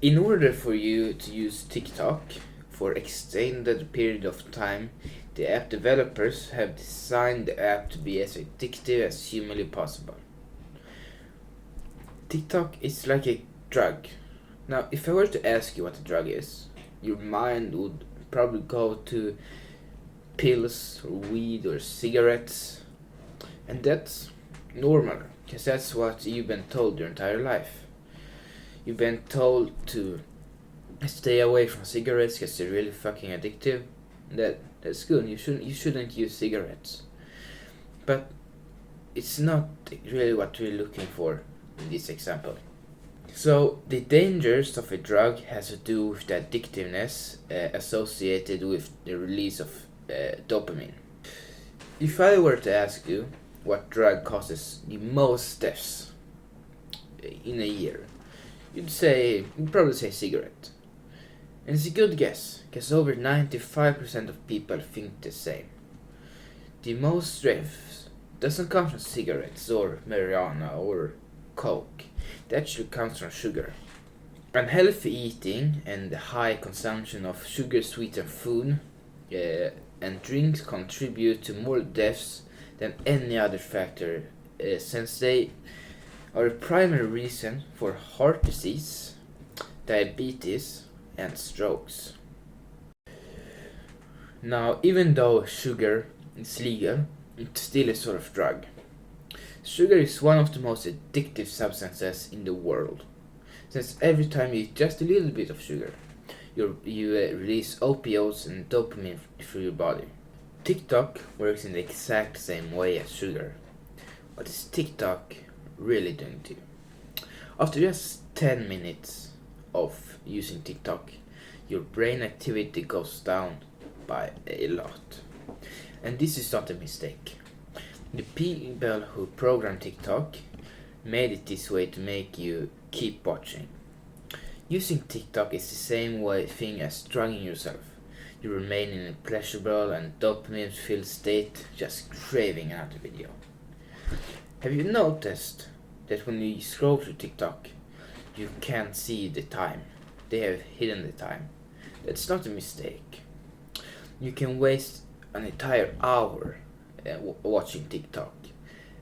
In order for you to use TikTok for extended period of time, the app developers have designed the app to be as addictive as humanly possible. TikTok is like a drug. Now, if I were to ask you what a drug is, your mind would probably go to pills or weed or cigarettes, and that's normal, because that's what you've been told your entire life. You've been told to stay away from cigarettes because they're really fucking addictive. That's good. You shouldn't use cigarettes. But it's not really what we're looking for in this example. So the dangers of a drug has to do with the addictiveness associated with the release of dopamine. If I were to ask you what drug causes the most deaths in a year, you'd probably say cigarette. And it's a good guess, because over 95% of people think the same. The most deaths doesn't come from cigarettes or marijuana or coke. It actually comes from sugar. Unhealthy eating and the high consumption of sugar-sweetened food and drinks contribute to more deaths than any other factor, since they are a primary reason for heart disease, diabetes, and strokes. Now, even though sugar is legal, it's still a sort of drug. Sugar is one of the most addictive substances in the world, since every time you eat just a little bit of sugar, you release opioids and dopamine through your body. TikTok works in the exact same way as sugar. What is TikTok really doing to you? After just 10 minutes of using TikTok, your brain activity goes down by a lot. And this is not a mistake. The people who programmed TikTok made it this way to make you keep watching. Using TikTok is the same thing as drugging yourself. You remain in a pleasurable and dopamine-filled state, just craving another video. Have you noticed that when you scroll through TikTok, you can't see the time? They have hidden the time. That's not a mistake. You can waste an entire hour watching TikTok,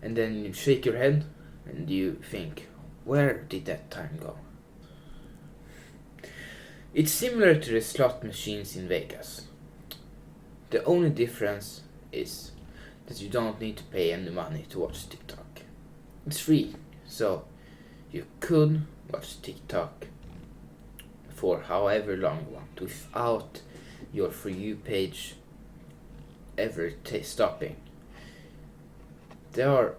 and then you shake your head and you think, where did that time go? It's similar to the slot machines in Vegas. The only difference is that you don't need to pay any money to watch TikTok. It's free, so you could watch TikTok for however long you want without your For You page ever stopping. There are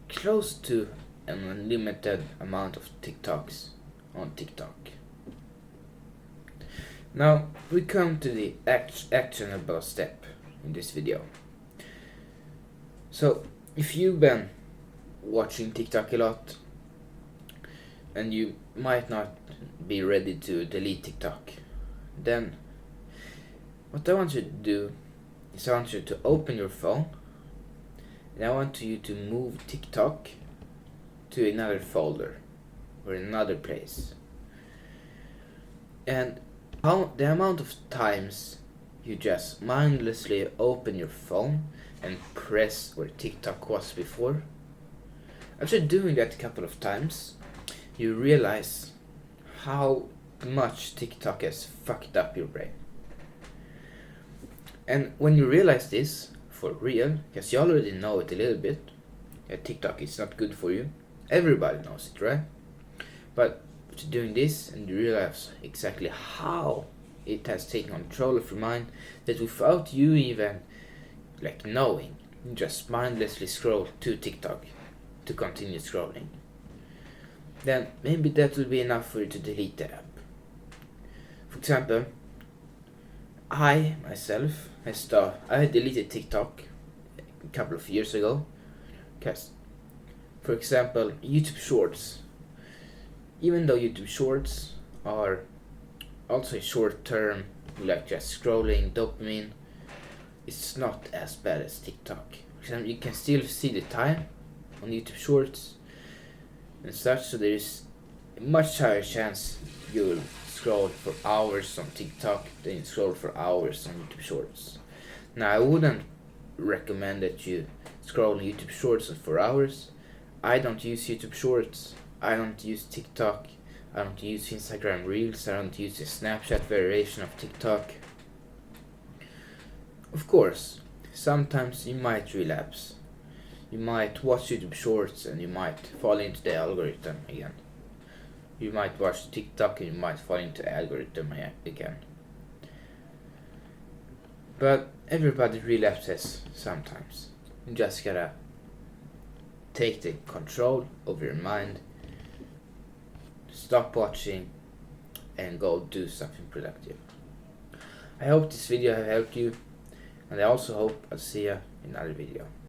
close to an unlimited amount of TikToks on TikTok. Now we come to the actionable step in this video. So if you've been watching TikTok a lot and you might not be ready to delete TikTok, then what I want you to do is I want you to open your phone and I want you to move TikTok to another folder or another place. And the amount of times you just mindlessly open your phone and press where TikTok was before, after doing that a couple of times, you realize how much TikTok has fucked up your brain. And when you realize this, for real, because you already know it a little bit, that TikTok is not good for you, everybody knows it, right? But after doing this, and you realize exactly how it has taken control of your mind, that without you even knowing, you just mindlessly scroll to TikTok to continue scrolling, then maybe that will be enough for you to delete the app. For example, I myself I deleted TikTok a couple of years ago because, for example, YouTube Shorts, even though YouTube Shorts are also short term, like just scrolling dopamine, it's not as bad as TikTok. For example, you can still see the time on YouTube Shorts and such, so there is a much higher chance you'll scroll for hours on TikTok, then you scroll for hours on YouTube Shorts. Now, I wouldn't recommend that you scroll on YouTube Shorts for hours. I don't use YouTube Shorts. I don't use TikTok. I don't use Instagram Reels. I don't use the Snapchat variation of TikTok. Of course, sometimes you might relapse. You might watch YouTube Shorts and you might fall into the algorithm again. You might watch TikTok and you might fall into the algorithm again. But everybody relapses sometimes. You just gotta take the control over your mind, stop watching, and go do something productive. I hope this video have helped you, and I also hope I'll see you in another video.